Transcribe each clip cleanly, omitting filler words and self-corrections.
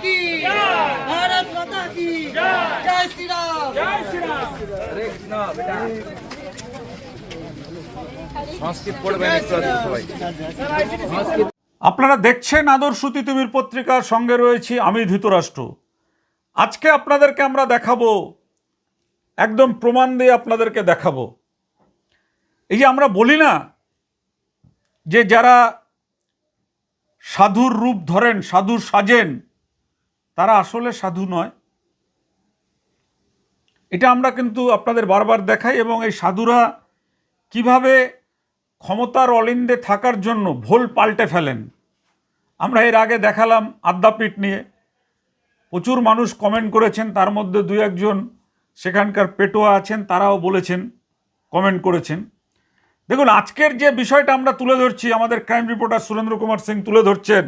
की भारत माता की जय श्री राम जय श्री राम। हरे कृष्ण बेटा সংস্কৃত পড়বেন একটু সবাই। আপনারা দেখছেন আদর্শ তিতুমির পত্রিকার সঙ্গে রয়েছি আমি ধৃতরাষ্ট্র। আজকে আপনাদেরকে আমরা দেখাবো, একদম প্রমাণ দিয়ে আপনাদেরকে দেখাবো, এই যে আমরা বলি না যে যারা সাধুর রূপ ধরেন, সাধু সাজেন, তারা আসলে সাধু নয়। এটা আমরা কিন্তু আপনাদের বারবার দেখাই, এবং এই সাধুরা কিভাবে ক্ষমতার অলিন্দে থাকার জন্য ভোল পাল্টে ফেলেন। আমরা এর আগে দেখালাম আদ্যাপীঠ নিয়ে, প্রচুর মানুষ কমেন্ট করেছেন, তার মধ্যে দুই একজন সেখানকার পেটোয়া আছেন, তারাও বলেছেন, কমেন্ট করেছেন। দেখুন, আজকের যে বিষয়টা আমরা তুলে ধরছি, আমাদের ক্রাইম রিপোর্টার সুরেন্দ্র কুমার সিং তুলে ধরছেন,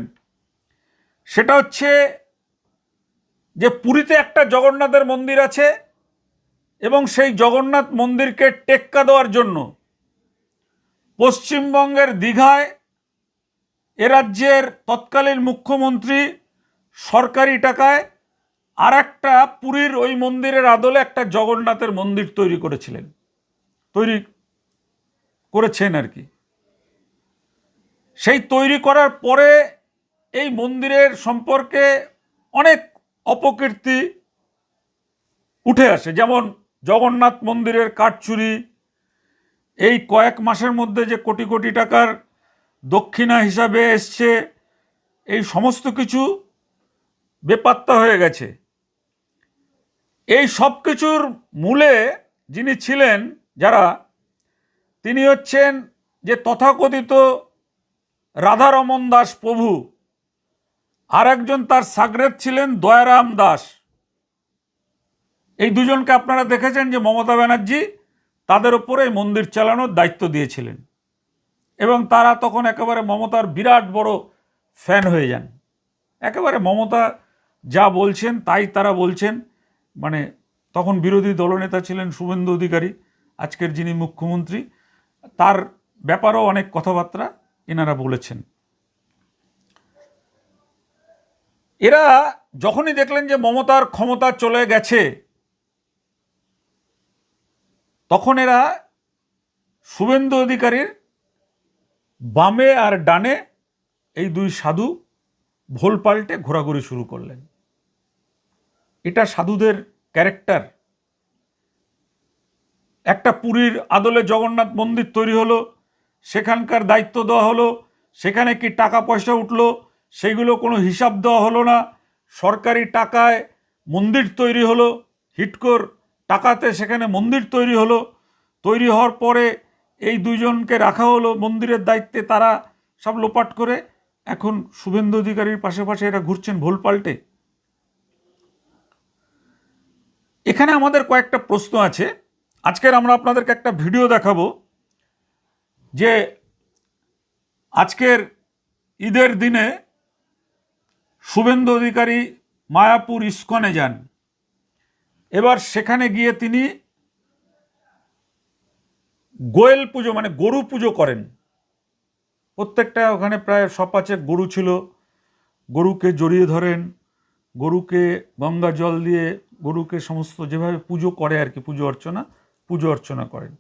সেটা হচ্ছে যে পুরীতে একটা জগন্নাথের মন্দির আছে, এবং সেই জগন্নাথ মন্দিরকে টেক্কা দেওয়ার জন্য পশ্চিমবঙ্গের দীঘায় এ রাজ্যের তৎকালীন মুখ্যমন্ত্রী সরকারি টাকায় আর একটা পুরীর ওই মন্দিরের আদলে একটা জগন্নাথের মন্দির তৈরি করেছেন আর কি। সেই তৈরি করার পরে এই মন্দিরের সম্পর্কে অনেক অপকীর্তি উঠে আসে, যেমন জগন্নাথ মন্দিরের কাঠচুরি, এই কয়েক মাসের মধ্যে যে কোটি কোটি টাকার দক্ষিণা হিসাবে এসছে, এই সমস্ত কিছু বেপাত্তা হয়ে গেছে। এই সব কিছুর মূলে যিনি ছিলেন, তিনি হচ্ছেন যে তথাকথিত রাধারমন দাস প্রভু, আর একজন তার সাগরেদ ছিলেন দয়ারাম দাস। এই দুজনকে আপনারা দেখেছেন যে মমতা ব্যানার্জি তাদের ওপরে এই মন্দির চালানোর দায়িত্ব দিয়েছিলেন, এবং তারা তখন একেবারে মমতার বিরাট বড় ফ্যান হয়ে যান। একেবারে মমতা যা বলছেন তাই তারা বলছেন। মানে তখন বিরোধী দলনেতা ছিলেন শুভেন্দু অধিকারী, আজকের যিনি মুখ্যমন্ত্রী, তার ব্যাপারেও অনেক কথাবার্তা এনারা বলেছেন। এরা যখনই দেখলেন যে মমতার ক্ষমতা চলে গেছে, তখন এরা শুভেন্দু অধিকারীর বামে আর ডানে এই দুই সাধু ভোল পাল্টে ঘোরাঘুরি শুরু করলেন। এটা সাধুদের ক্যারেক্টার। একটা পুরীর আদলে জগন্নাথ মন্দির তৈরি হলো, সেখানকার দায়িত্ব দেওয়া হলো, সেখানে কি টাকা পয়সা উঠলো সেইগুলো কোনো হিসাব দেওয়া হলো না। সরকারি টাকায় মন্দির তৈরি হলো, হিটকোর টাকাতে সেখানে মন্দির তৈরি হলো। তৈরি হওয়ার পরে এই দুজনকে রাখা হলো মন্দিরের দায়িত্বে, তারা সব লোপাট করে এখন শুভেন্দু অধিকারীর পাশে পাশে এরা ঘুরছেন ভোল পাল্টে। এখানে আমাদের কয়েকটা প্রশ্ন আছে। আজকের আমরা আপনাদেরকে একটা ভিডিও দেখাবো, যে আজকের ঈদের দিনে শুভেন্দু অধিকারী মায়াপুর ইস্কনে যান। এবার সেখানে গিয়ে তিনি গোয়েল পুজো, মানে গরু পুজো করেন। প্রত্যেকটা ওখানে প্রায় সপাচেক গরু ছিল, গরুকে জড়িয়ে ধরেন, গরুকে গঙ্গা জল দিয়ে গরুকে সমস্ত যেভাবে পুজো করে আর কি, পুজো অর্চনা করেন।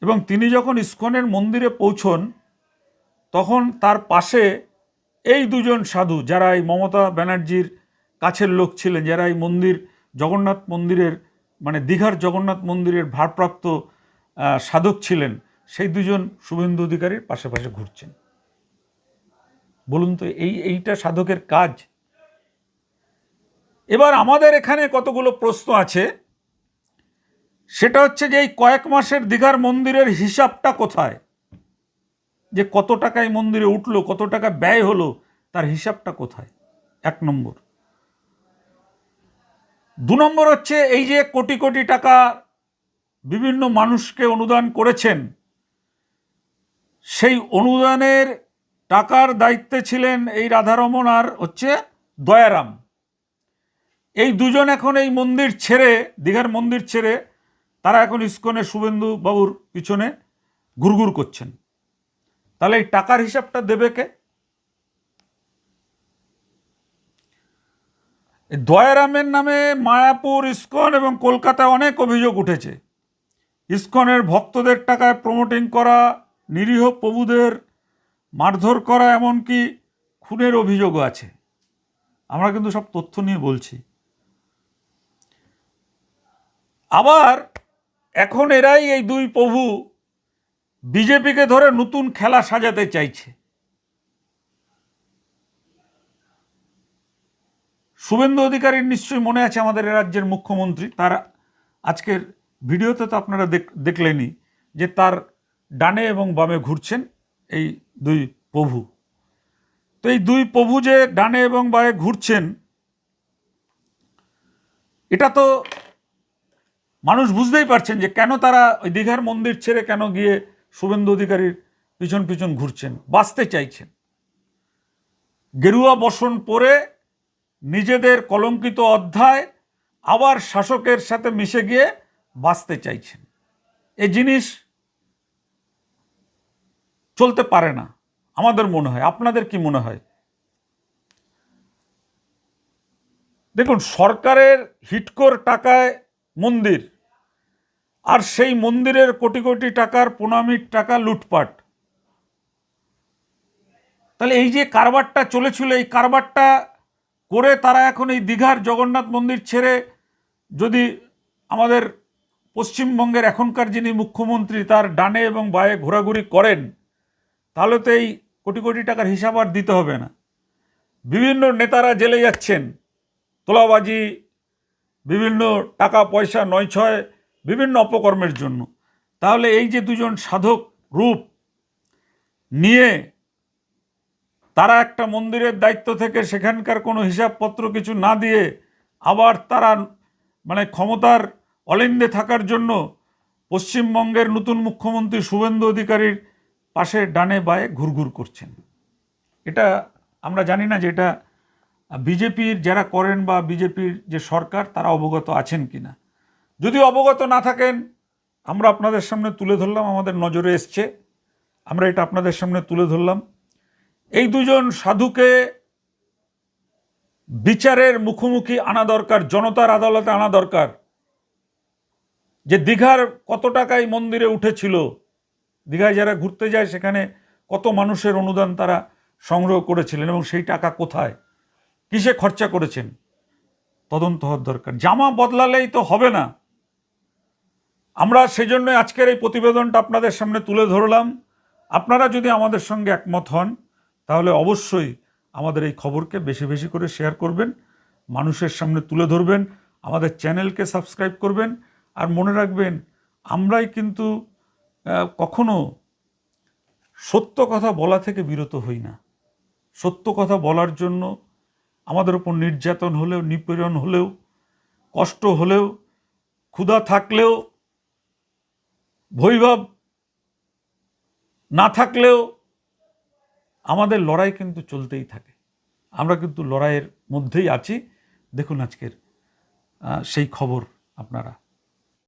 এবং তিনি যখন ইস্কনের মন্দিরে পৌঁছন, তখন তার পাশে এই দুজন সাধু, যারা এই মমতা ব্যানার্জির কাছের লোক ছিলেন, যারা এই জগন্নাথ মন্দিরের, মানে দীঘার জগন্নাথ মন্দিরের ভারপ্রাপ্ত সাধক ছিলেন, সেই দুজন শুভেন্দু অধিকারীর পাশে পাশে ঘুরছেন। বলুন তো, এইটা সাধকের কাজ? এবার আমাদের এখানে কতগুলো প্রশ্ন আছে। সেটা হচ্ছে যে এই কয়েক মাসের দীঘার মন্দিরের হিসাবটা কোথায়? যে কত টাকা এই মন্দিরে উঠলো, কত টাকা ব্যয় হলো, তার হিসাবটা কোথায়? 1 নম্বর। 2 নম্বর হচ্ছে এই যে কোটি কোটি টাকা বিভিন্ন মানুষকে অনুদান করেছেন, সেই অনুদানের টাকার দায়িত্বে ছিলেন এই রাধারমন আর হচ্ছে দয়ারাম। এই দুজন এখন এই মন্দির ছেড়ে, দীঘার মন্দির ছেড়ে, তারা এখন ইস্কনে শুভেন্দু বাবুর পিছনে ঘুরঘুর করছেন। তাহলে এই টাকার হিসাবটা দেবে কে? এই দয়ারামের নামে মায়াপুর, ইসকন এবং কলকাতায় অনেক অভিযোগ উঠেছে। ইসকনের ভক্তদের টাকায় প্রমোটিং করা, নিরীহ প্রভুদের মারধর করা, এমনকি খুনের অভিযোগও আছে। আমরা কিন্তু সব তথ্য নিয়ে বলছি। আবার এখন এরাই, এই দুই প্রভু, বিজেপিকে ধরে নতুন খেলা সাজাতে চাইছে। শুভেন্দু অধিকারীর নিশ্চয়ই মনে আছে, আমাদের রাজ্যের মুখ্যমন্ত্রী, তার আজকের ভিডিওতে তো আপনারা দেখলেনই যে তার ডানে এবং বামে ঘুরছেন এই দুই প্রভু। তো এই দুই প্রভু যে ডানে এবং বামে ঘুরছেন, এটা তো মানুষ বুঝতেই পারছেন যে কেন তারা ওই দীঘার মন্দির ছেড়ে কেন গিয়ে শুভেন্দু অধিকারীর পিছন পিছন ঘুরছেন। বাঁচতে চাইছেন, গেরুয়া বসন পরে নিজেদের কলঙ্কিত অধ্যায় আবার শাসকের সাথে মিশে গিয়ে বাঁচতে চাইছেন। এই জিনিস চলতে পারে না আমাদের মনে হয়। আপনাদের কি মনে হয়? দেখুন, সরকারের হিটকোর টাকায় মন্দির, আর সেই মন্দিরের কোটি কোটি টাকার প্রণামীর টাকা লুটপাট। তাহলে এই যে কারবারটা চলেছিল, এই কারবারটা করে তারা এখন এই দীঘার জগন্নাথ মন্দির ছেড়ে যদি আমাদের পশ্চিমবঙ্গের এখনকার যিনি মুখ্যমন্ত্রী তার ডানে এবং বায়ে ঘোরাঘুরি করেন, তাহলে তো এই কোটি কোটি টাকার হিসাব আর দিতে হবে না। বিভিন্ন নেতারা জেলে যাচ্ছেন তোলাবাজি, বিভিন্ন টাকা পয়সা নয় ছয়, বিভিন্ন অপকর্মের জন্য। তাহলে এই যে দুজন সাধক রূপ নিয়ে তারা একটা মন্দিরের দায়িত্ব থেকে সেখানকার কোনো হিসাবপত্র কিছু না দিয়ে আবার তারা মানে ক্ষমতার অলিন্দে থাকার জন্য পশ্চিমবঙ্গের নতুন মুখ্যমন্ত্রী শুভেন্দু অধিকারীর পাশে ডানে বায়ে ঘুরঘুর করছেন। এটা আমরা জানি না যে এটা বিজেপির যারা করেন বা বিজেপির যে সরকার তারা অবগত আছেন কি না। যদি অবগত না থাকেন, আমরা আপনাদের সামনে তুলে ধরলাম, আমাদের নজরে এসছে, আমরা এটা আপনাদের সামনে তুলে ধরলাম। এই দুজন সাধুকে বিচারের মুখোমুখি আনা দরকার, জনতার আদালতে আনা দরকার। যে দীঘার কত টাকায় মন্দিরে উঠেছিল, দীঘায় যারা ঘুরতে যায় সেখানে কত মানুষের অনুদান তারা সংগ্রহ করেছিলেন এবং সেই টাকা কোথায়, কিসে খরচা করেছেন, তদন্ত হওয়ার দরকার। জামা বদলালেই তো হবে না। আমরা সেজন্য আজকের এই প্রতিবেদনটা আপনাদের সামনে তুলে ধরলাম। আপনারা যদি আমাদের সঙ্গে একমত হন তাহলে অবশ্যই আমাদের এই খবরকে বেশি বেশি করে শেয়ার করবেন, মানুষের সামনে তুলে ধরবেন, আমাদের চ্যানেলকে সাবস্ক্রাইব করবেন। আর মনে রাখবেন, আমরাই কিন্তু কখনো সত্য কথা বলা থেকে বিরত হই না। সত্য কথা বলার জন্য আমাদের উপর নির্যাতন হলেও, নিপীড়ন হলেও, কষ্ট হলেও, ক্ষুধা থাকলেও, ভৈভাব না থাকলেও আমাদের লড়াই কিন্তু চলতেই থাকে। আমরা কিন্তু লড়াইয়ের মধ্যেই আছি। দেখুন আজকের সেই খবর আপনারা।